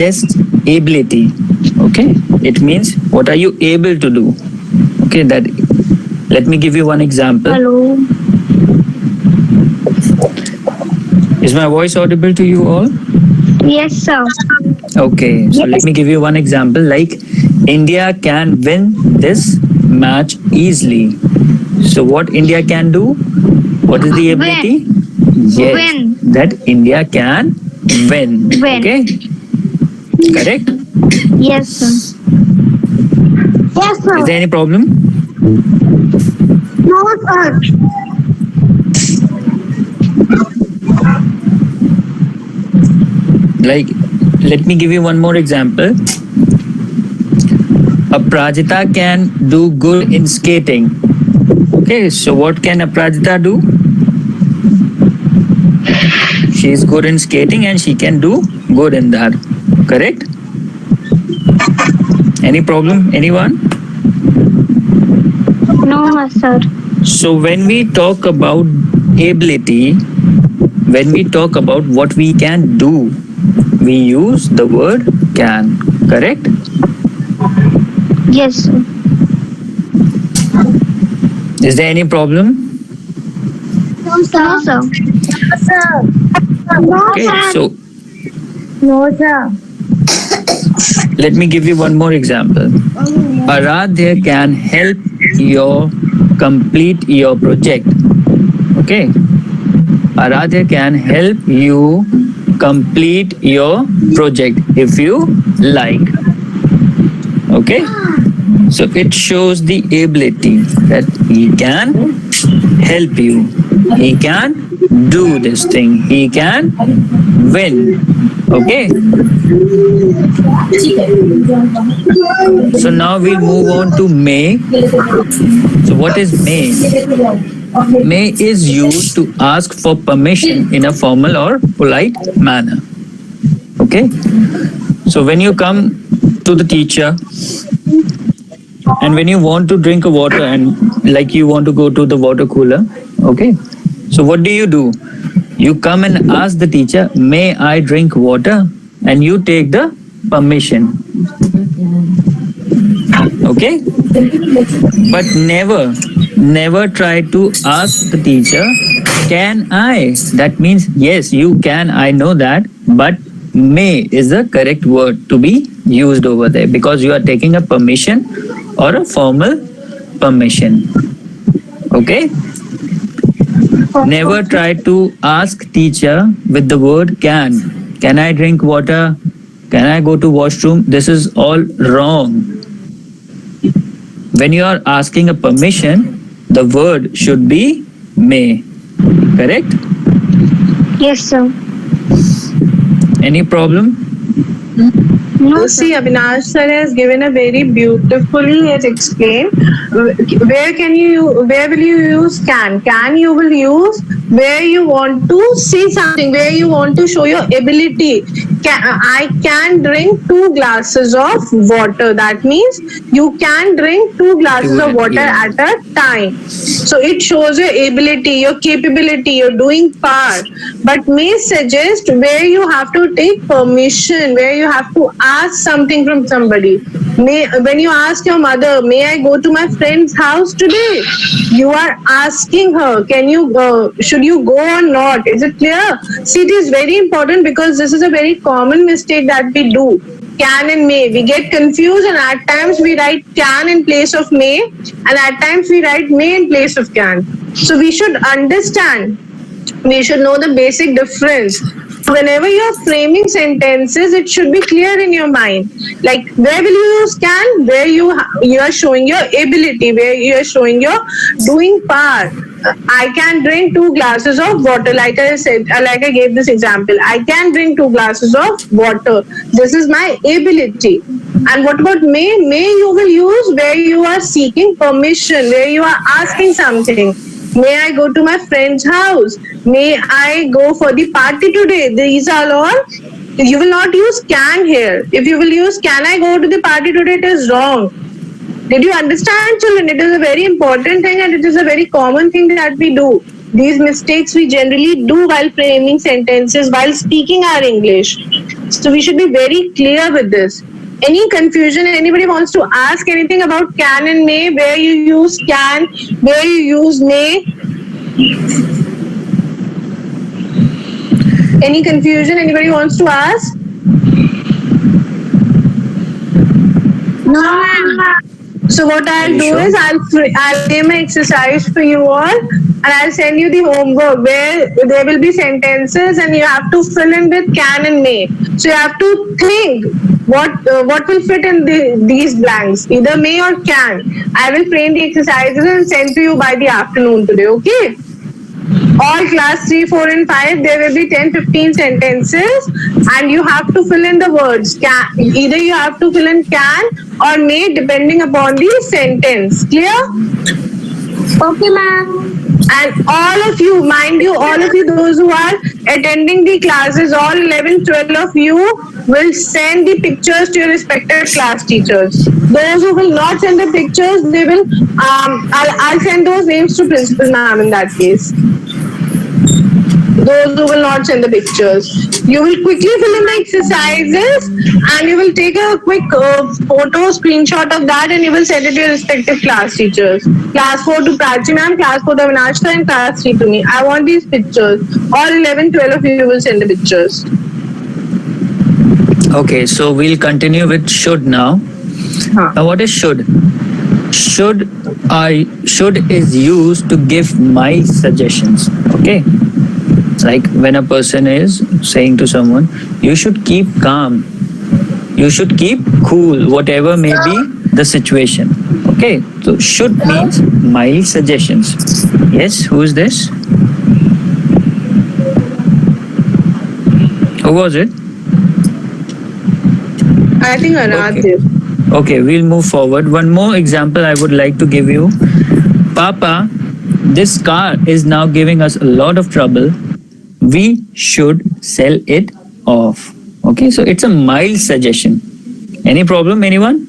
suggests ability. Okay, it means what are you able to do. Okay, that let me give you one example. Hello. Is my voice audible to you all? Yes, sir. Okay, so let me give you one example like India can win this match easily. So, what India can do? What is the ability? When? Yes, When? that India can win. When? Okay, correct? Yes, sir. Yes, Is sir. there any problem? No, sir. Like, let me give you one more example. Aprajita can do good in skating. Okay, so what can Aprajita do? She is good in skating and she can do good in that. Correct? Any problem? Anyone? No, sir. So when we talk about ability, when we talk about what we can do, we use the word can. Correct? Yes, sir. Is there any problem? No, sir. No, sir. Sir. No, Okay, sir. so No, sir. let me give you one more example. Aradhya can help your complete your project. Okay, Aradhya can help you complete your project if you like. Okay, so it shows the ability that he can help you, he can do this thing, he can win. Okay, so now we'll move on to may. So what is may? May is used to ask for permission in a formal or polite manner. Okay, so when you come to the teacher and when you want to drink a water and like you want to go to the water cooler, okay, so what do? You come and ask the teacher, may I drink water? And you take the permission. Okay, but never try to ask the teacher, can I? That means yes, you can, I know that, but may is the correct word to be used over there because you are taking a permission or a formal permission. Okay, never try to ask teacher with the word can I drink water, can I go to washroom? This is all wrong. When you are asking a permission, the word should be may. Correct? Yes, sir. Any problem? No, See, sir. Avinash sir has given a very beautifully has explained. Where will you use can? Can you will use where you want to see something, where you want to show your ability. I can drink 2 glasses of water. That means you can drink 2 glasses of water Yeah. at a time. So it shows your ability, your capability, your doing part. But may suggest where you have to take permission, where you have to ask something from somebody. When you ask your mother, may I go to my friend's house today? You are asking her, can you go? Should you go or not? Is it clear? See, it is very important because this is a very common mistake that we do. Can and may. We get confused, and at times we write can in place of may, and at times we write may in place of can. So we should understand, we should know the basic difference. Whenever you're framing sentences, it should be clear in your mind. Like, where will you use can? Where you are showing your ability, where you are showing your doing part. I can drink 2 glasses of water, like I said, like I gave this example. I can drink 2 glasses of water. This is my ability. And what about may? May you will use where you are seeking permission, where you are asking something. May I go to my friend's house? May I go for the party today? These are all. You will not use can here. If you will use can I go to the party today, it is wrong. Did you understand, children? It is a very important thing and it is a very common thing that we do. These mistakes we generally do while framing sentences, while speaking our English. So we should be very clear with this. Any confusion? Anybody wants to ask anything about can and may? Where you use can, where you use may? Any confusion? Anybody wants to ask? No, ma'am. So what I'll Are you do sure? is I'll name an exercise for you all, and I'll send you the homework where there will be sentences and you have to fill in with can and may. So you have to think what will fit in these blanks, either may or can. I will frame the exercises and send to you by the afternoon today. Okay. All class 3, 4 and 5, there will be 10-15 sentences and you have to fill in the words. Either you have to fill in can or may depending upon the sentence. Clear? Okay, ma'am. And all of you, mind you, all of you, those who are attending the classes, all 11, 12 of you will send the pictures to your respective class teachers. Those who will not send the pictures, they will, I'll send those names to principal ma'am in that case. Those who will not send the pictures. You will quickly fill in the exercises and you will take a quick photo, screenshot of that and you will send it to your respective class teachers. Class 4 to Prachi ma'am, class 4 to Avinashka and class 3 to me. I want these pictures. All 11, 12 of you will send the pictures. Okay, so we'll continue with should now. Now, what is should? Should is used to give my suggestions. Okay, it's like when a person is saying to someone, you should keep calm, you should keep cool, whatever may be the situation. Okay, so should means my suggestions. Yes, who is this? Who was it? I think Anand did. Okay, we'll move forward. One more example I would like to give you. Papa, this car is now giving us a lot of trouble. We should sell it off. Okay, so it's a mild suggestion. Any problem, anyone?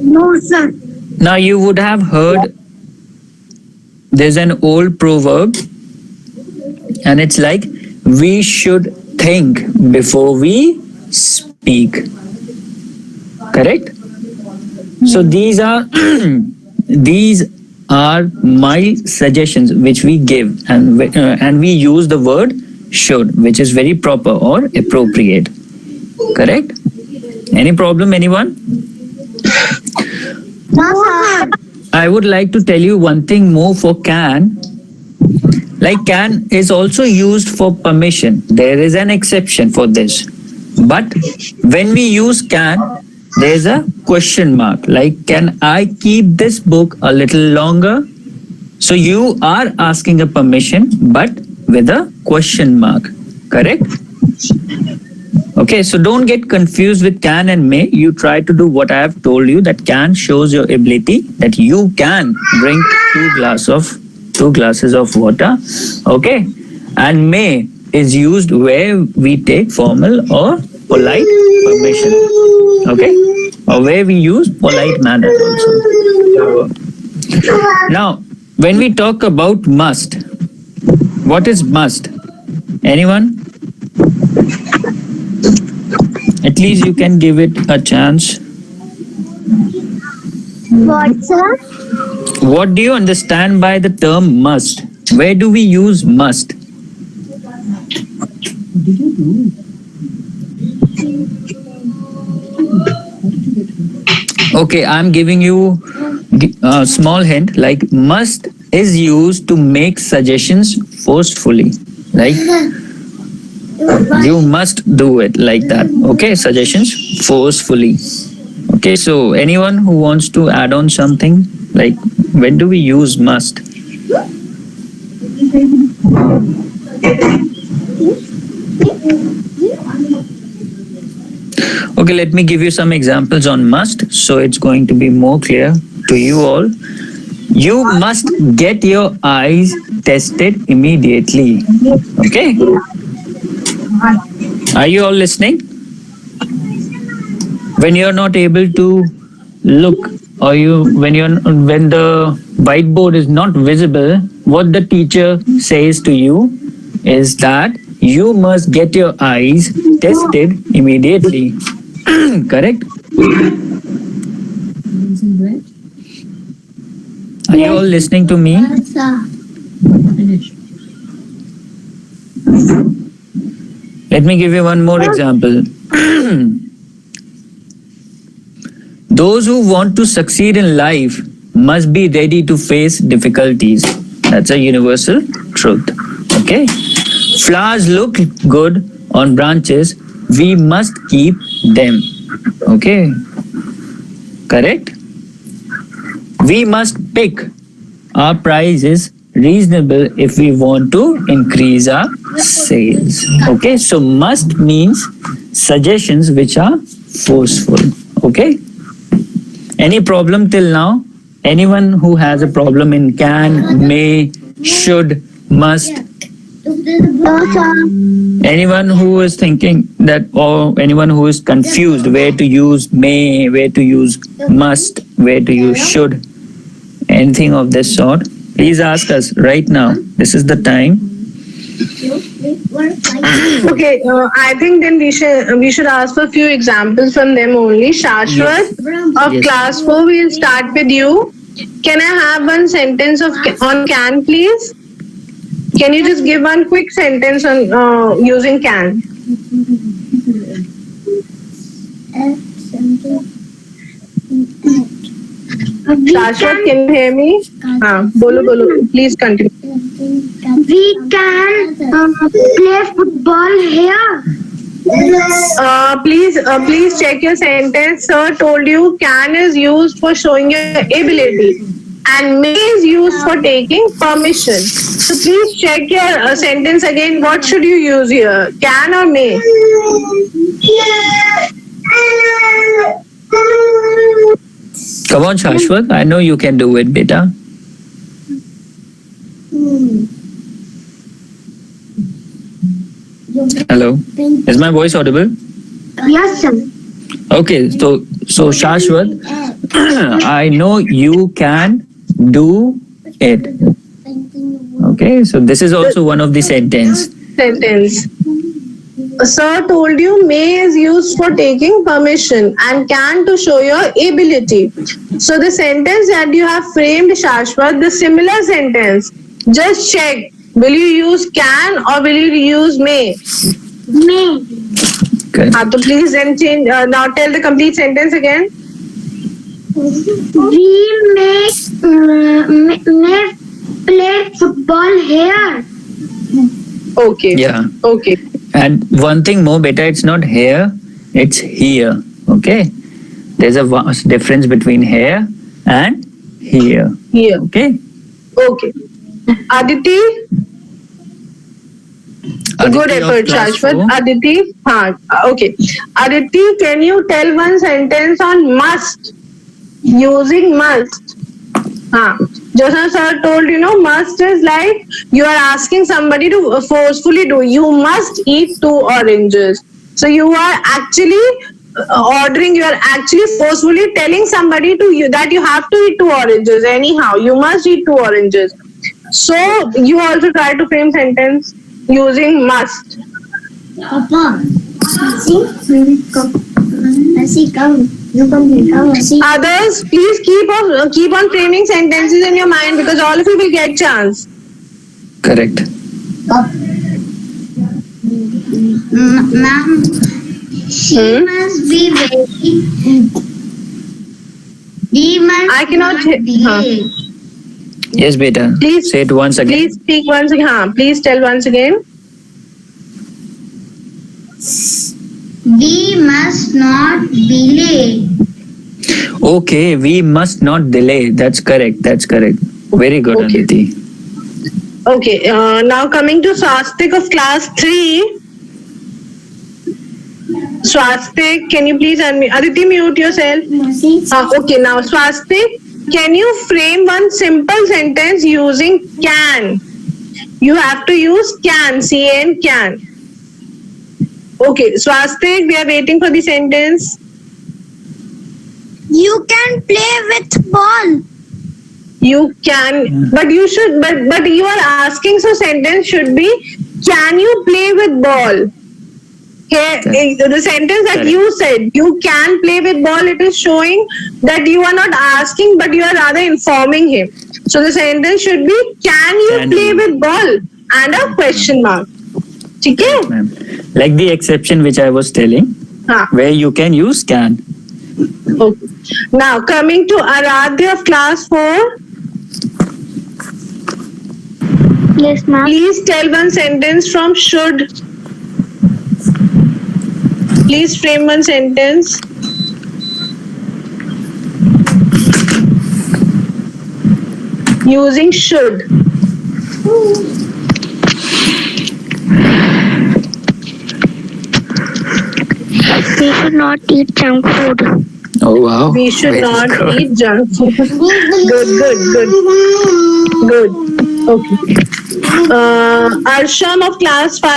No, sir. Now, you would have heard there's an old proverb, and it's like, we should think before we speak. Correct? So these are these are mild suggestions which we give, and we use the word should, which is very proper or appropriate. Correct? Any problem, anyone? No, sir. I would like to tell you one thing more for can. Like can is also used for permission. There is an exception for this. But when we use can, there's a question mark. Like, can I keep this book a little longer? So you are asking a permission, but with a question mark. Correct? Okay, so don't get confused with can and may. You try to do what I have told you, that can shows your ability that you can drink two glasses of water. Okay, and may is used where we take formal or polite permission. Okay, or where we use polite manner also. Now, when we talk about must, what is must? Anyone? At least you can give it a chance. What, sir? What do you understand by the term must? Where do we use must? Okay, I'm giving you a small hint. Like, must is used to make suggestions forcefully. Like, you must do it, like that. Okay, suggestions forcefully. Okay, so anyone who wants to add on something, like, when do we use must? Okay, let me give you some examples on must, so it's going to be more clear to you all. You must get your eyes tested immediately. Okay? Are you all listening? When you're not able to look, or when the whiteboard is not visible, what the teacher says to you is that you must get your eyes tested immediately. Correct? Are you all listening to me? Let me give you one more example. Those who want to succeed in life must be ready to face difficulties. That's a universal truth. Okay? Flowers look good on branches. We must keep them. Okay? Correct? We must pick our prices reasonable if we want to increase our sales. Okay? So must means suggestions which are forceful. Okay? Any problem till now? Anyone who has a problem in can, may, should, must? No, sir. Anyone who is thinking that, or anyone who is confused where to use may, where to use must, where to use should, anything of this sort, please ask us right now. This is the time. Okay, I think then we should ask for a few examples from them only. Shashwat of Yes. class 4, we'll start with you. Can I have one sentence on can, please? Can you just give one quick sentence on using can? Shashwat, can you hear me? Bolo, please continue. We can play football here. Please check your sentence. Sir told you can is used for showing your ability and may is used for taking permission. So please check your sentence again. What should you use here? Can or may? Come on, Shashwat. I know you can do it, beta. Hello. Is my voice audible? Yes, sir. Okay, so Shashwat, I know you can do it. Okay, so this is also one of the sentence. Sentence. Sir told you may is used for taking permission and can to show your ability. So the sentence that you have framed, Shashwat, the similar sentence, just check. Will you use can or will you use may? May. Okay. So please then change. Now tell the complete sentence again. We may play football here. Okay. Yeah. Okay. And one thing more, beta, it's not here, it's here. Okay. There's a vast difference between here and here. Here. Okay. Okay. Aditi. Good Aditi of effort, class Shashwat. 4. Aditi. Okay. Aditi, can you tell one sentence on must? Using must. Just as sir told, must is like you are asking somebody to forcefully do. You must eat 2 oranges. So you are actually ordering, you are actually forcefully telling somebody to you that you have to eat 2 oranges. Anyhow, you must eat 2 oranges. So you also try to frame sentence using must. Papa, come. Others, please keep on framing sentences in your mind because all of you will get chance. Correct. Ma'am, she must be very. She must I cannot not he- delay. Yes, beta. Please- Say it once again. Please speak once again. Please tell once again. We must not delay. Okay, we must not delay. That's correct. That's correct. Very good, Okay. Aditi. Okay. Now coming to Swastik of class 3. Swastik, can you please unmute? Aditi, mute yourself. Okay. Now Swastik, can you frame one simple sentence using can? You have to use can. C-A-N, can. Okay, Swastik, we are waiting for the sentence. You can play with ball. You can, but you should, but you are asking, so sentence should be, can you play with ball? Here, the sentence that Correct. you said, you can play with ball, it is showing that you are not asking, but you are rather informing him. So the sentence should be, can you Can play you? with ball? And a question mark. Okay? Ma'am. Like the exception which I was telling, where you can use can. Okay. Now coming to Aradhya of class 4. Yes, ma'am. Please tell one sentence from should. Please frame one sentence. Using should. We should not eat junk food. Oh wow. We should Very not good. eat junk food. Good. Okay. Arsham of class 5.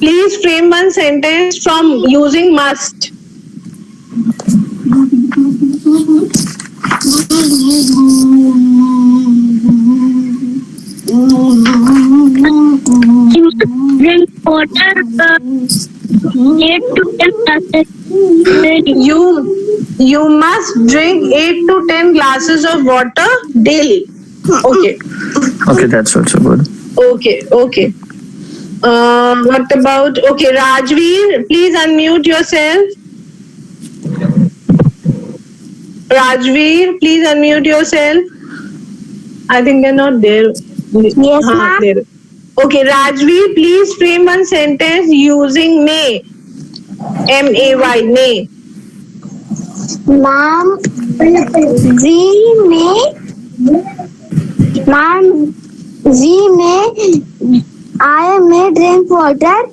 Please frame one sentence from using must. Drink water 8 to 10 glasses daily. You must drink 8 to 10 glasses of water daily. Okay. Okay, that's also good. Okay. What about, okay, Rajveer, please unmute yourself. Rajveer, please unmute yourself. I think they're not there. Yes, ma'am. there. Okay, Rajveer, please frame one sentence using may. M-A-Y, may. Ma'am, I may drink water.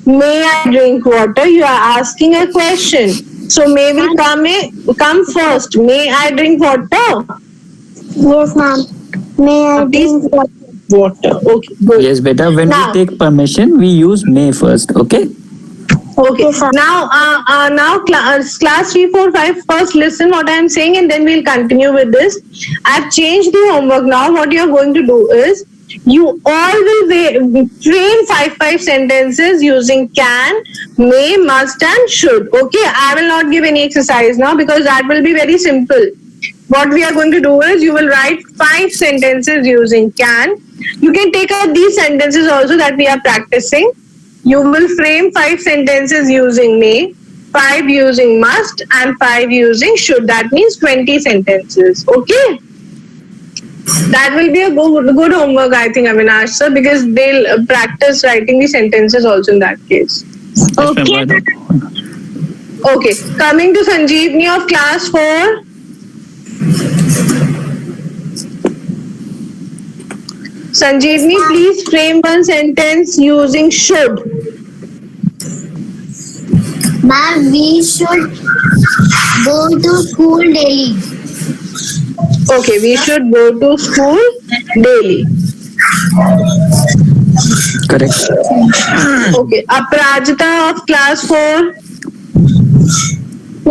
May I drink water? You are asking a question. So may will come first. May I drink water? Yes, ma'am. May I Please. drink water? Water. Okay, good. Yes, beta. When Now- we take permission, we use may first. Okay. Okay. Yes, sir. Now class 3, 4, 5. First, listen what I am saying, and then we'll continue with this. I've changed the homework now. What you are going to do is, you all will frame 5 sentences using can, may, must, and should. Okay. I will not give any exercise now because that will be very simple. What we are going to do is, you will write 5 sentences using can. You can take out these sentences also that we are practicing. You will frame 5 sentences using may, 5 using must, and 5 using should. That means 20 sentences. Okay? That will be a good homework, I think, Avinash sir, because they'll practice writing the sentences also in that case. Okay. Okay. Coming to Sanjeevni of class 4. Sanjeevni, please frame one sentence using should. Ma'am, we should go to school daily. Okay, we should go to school daily. Correct. Okay, Aprajita of class 4.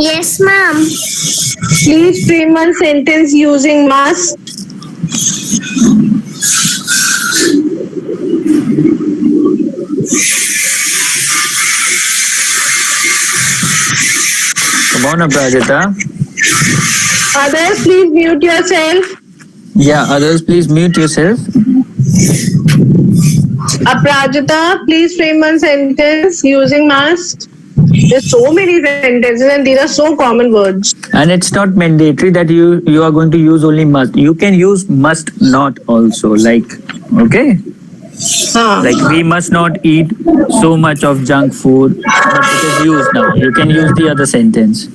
Yes, ma'am. Please frame one sentence using must. Come on, Aprajita. Others, please mute yourself. Yeah, others, please mute yourself. Aprajita, please frame one sentence using must. There's so many sentences and these are so common words. And it's not mandatory that you are going to use only must. You can use must not also. Like, okay, like we must not eat so much of junk food, but it is used now. You can use the other sentence.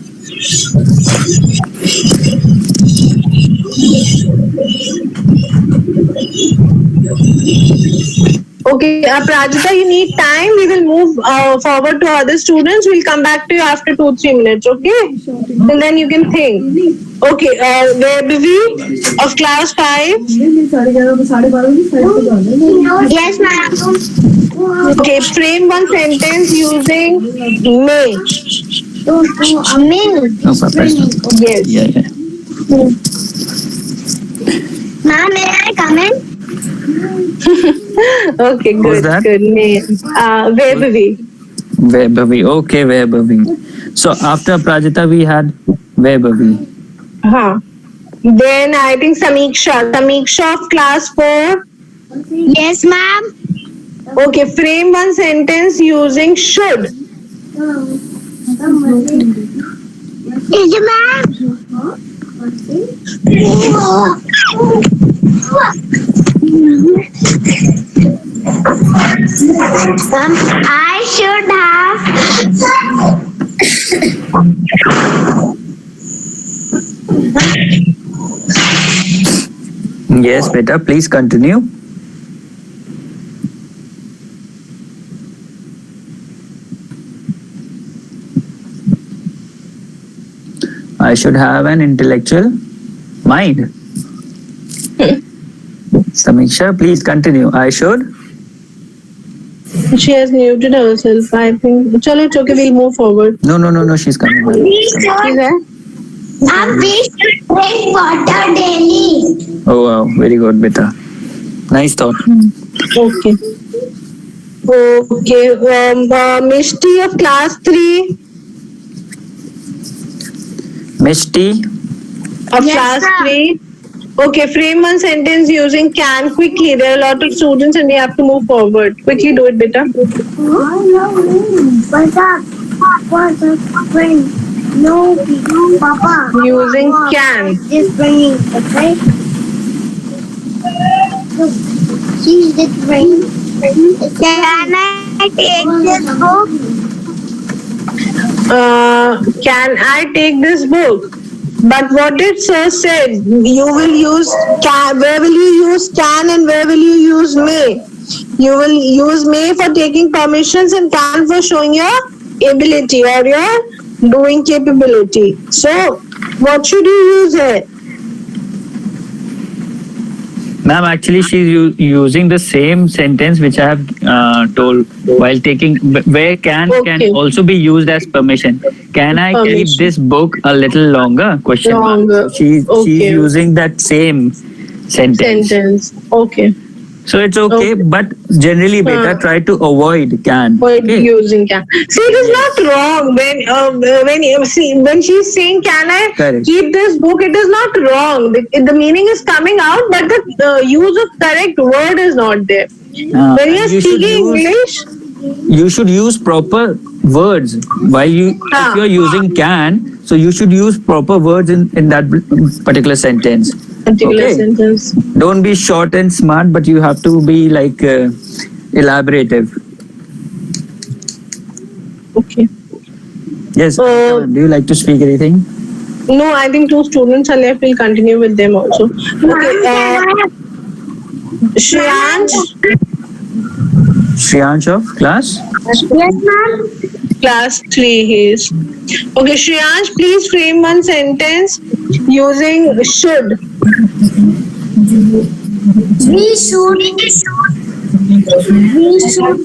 Okay, Aprajita, you need time. We will move forward to other students. We'll come back to you after 2-3 minutes, okay? And then you can think. Okay, Devi of class 5. Yes, ma'am. Okay, frame one sentence using may. Me. No, Papa is not. Yes. Yeah. Ma'am, may I come in? Okay, Who's good, that? good name. Vaibhavi. Vaibhavi. Okay, Vaibhavi. So after Prajita, we had Vaibhavi. Huh. Then I think Samiksha. Samiksha of class 4. Yes, ma'am. Okay, frame one sentence using should. Yes, ma'am. I should Yes, beta. Please continue. I should have an intellectual mind. Samiksha, please continue. I should. She has muted herself, I think. Chalo, it's okay, we'll move forward. No. She's coming. Ma'am. We She's should, there? we should drink water daily. Oh wow, very good, beta. Nice thought. Okay. Okay. Mishti of class 3. Mishti. Of Yes, class ma'am. 3. Okay, frame one sentence using can quickly. There are a lot of students and we have to move forward. Quickly do it, beta. What's up? What's up, friend? No, Papa. Using Papa, can. Just bringing, okay? She's just bringing. Can I take this book? Can I take this book? But what did sir said? You will use can. Where will you use can and where will you use may? You will use may for taking permissions and can for showing your ability or your doing capability. So, what should you use here? Ma'am, actually, she's using the same sentence which I have told while taking where can Okay. also be used as permission. Can I keep Permission. this book a little longer? Question mark. Longer. So she's Okay. using that same sentence. Sentence. Okay. So it's okay, Okay. but generally better Huh. try to avoid can. Or Okay. using can. See, it is not wrong when she's saying, "Can I Correct. keep this book?" It is not wrong. The meaning is coming out, but the use of correct word is not there. When you're You should speaking use- English, You should use proper words while you Ah. if you're using can, so you should use proper words in that particular sentence. particular Okay. sentence. Don't be short and smart, but you have to be like elaborative. Okay. Yes. Uh, do you like to speak anything? No, I think 2 students are left. We'll continue with them also. Okay. Shreyansh, Shreyansh of class. Yes, ma'am. class 3 he is. Okay, Shreyansh, please frame one sentence using should. We should. We should.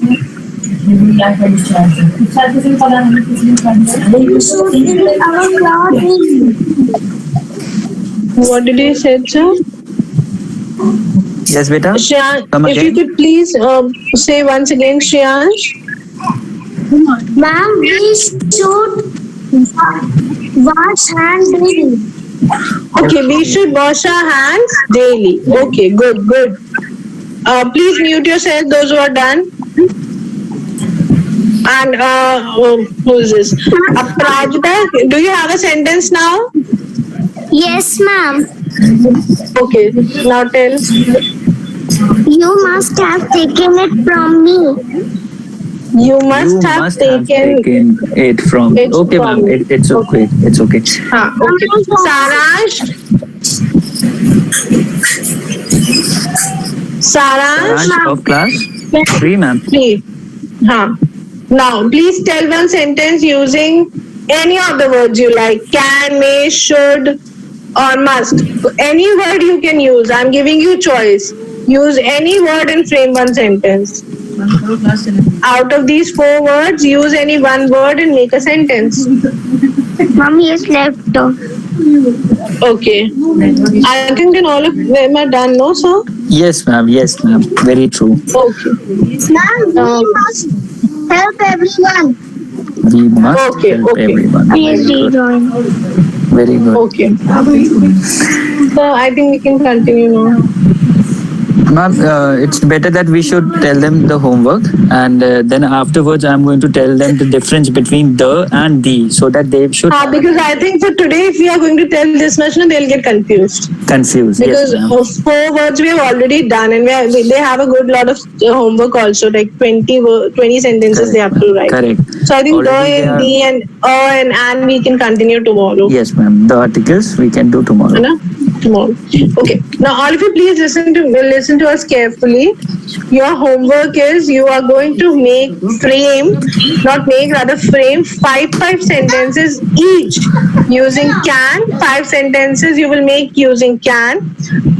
Our clothing. What did you say, sir? Yes, beta. Shreyansh, Come if you again. could please say once again, Shreyansh. Ma'am, we should wash hands daily. Okay, we should wash our hands daily. Okay, good, good. Please mute yourself, those who are done. And who is this? Prajita, do you have a sentence now? Yes, ma'am. Okay, now tell. You must have taken it from me. You You must have must have taken. taken it from. It's Okay, from ma'am. me. It's okay. It's okay. Okay. Saransh. Saransh, Shreyansh of class 3, ma'am. please. Now, please tell one sentence using any of the words you like. Can, may, should, or must. Any word you can use. I'm giving you choice. Use any word and frame one sentence. Out of these 4 words, use any one word and make a sentence. Mommy is left. Okay. I think then all of them are done, no, sir? Yes, ma'am. Yes, ma'am. Very true. Okay. Ma'am, we must help everyone. We must Okay, help okay. everyone. Please Very good. rejoin. Very good. Okay. So I think we can continue now. Ma'am, it's better that we should tell them the homework, and then afterwards I'm going to tell them the difference between the and the, so that they should Because I think for today, if we are going to tell this much, no, they'll get confused. confuse. Yes, Because ma'am. 4 words we have already done, and they have a good lot of homework also, like 20 sentences they have to write. Correct. So I think Already they the and are- the and and we can continue tomorrow. Yes, ma'am. The articles we can do tomorrow. है ना? Tomorrow. Okay. Now all of you please listen to us carefully. Your homework is you are going to rather frame five sentences each using can. 5 sentences you will make using can.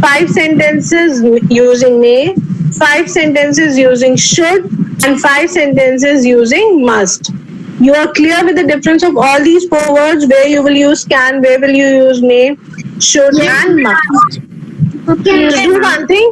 5 sentences using may. 5 sentences using should, and 5 sentences using must. You are clear with the difference of all these 4 words, where you will use can, where will you use may, should, and must. Do one thing,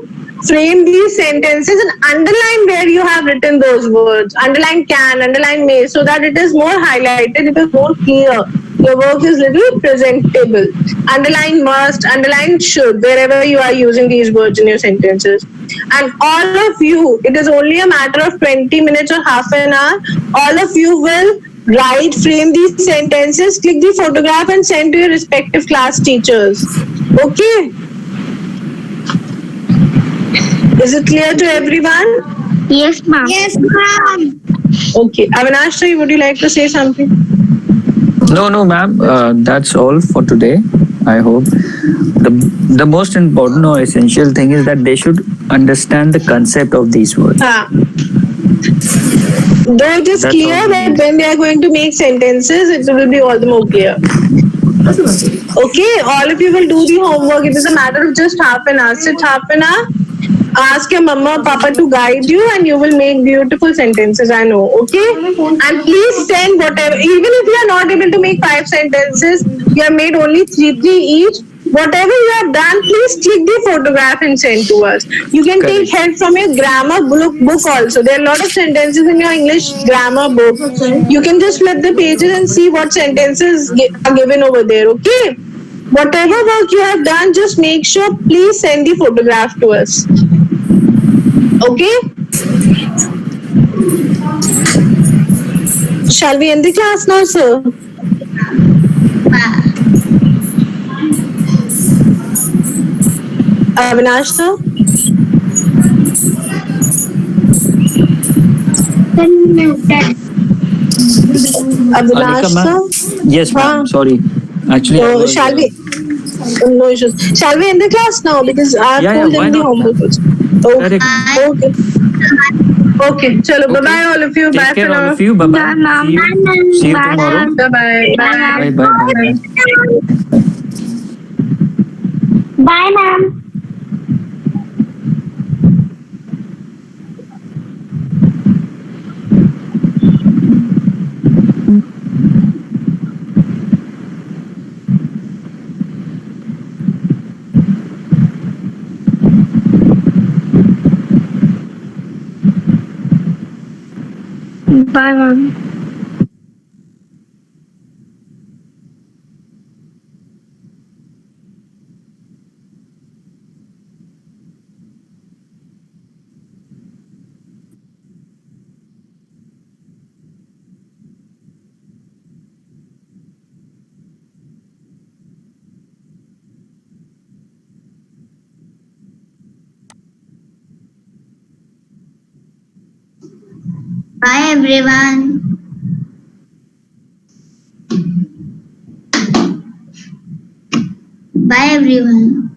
frame these sentences and underline where you have written those words. Underline can, underline may, so that it is more highlighted, it is more clear. Your work is little presentable. Underline must, underline should, wherever you are using these words in your sentences. And all of you, it is only a matter of 20 minutes or half an hour. All of you will write, frame these sentences, click the photograph, and send to your respective class teachers. Okay? Is it clear to everyone? Yes, ma'am. Yes, ma'am. Okay. Avinash, would you like to say something? No, ma'am. That's all for today. I hope the most important or essential thing is that they should understand the concept of these words. Though it is That's clear all we that need. when they are going to make sentences, it will be all the more clear. Okay, all of you will do the homework. It is a matter of just half an hour. Sit half an hour. Ask your mama or papa to guide you, and you will make beautiful sentences. I know. Okay, and please send whatever. Even if you are not able to make 5 sentences, you have made only three each. Whatever you have done, please click the photograph and send to us. You can take Correct. help from your grammar book also. There are a lot of sentences in your English grammar book. You can just flip the pages and see what sentences are given over there. Okay. Whatever work you have done, just make sure please send the photograph to us. Okay? Shall we end the class now, sir? Avinash, sir? Avinash, Anika, ma'am. sir? Yes, ma'am. Huh? Sorry. Actually, I was, Shall we? No issues. Shall we end the class now? Because I have Yeah, told why them the not, homework ma'am? also. Correct. Okay. Okay. Chalo, Okay. bye-bye all of you. Take Bye care, for all now. of you. Bye bye. Bye, ma'am. See you. See you Bye, tomorrow. ma'am. Bye-bye. Bye Bye, bye bye bye. Bye, ma'am. Bye, ma'am. Bye everyone. Bye everyone.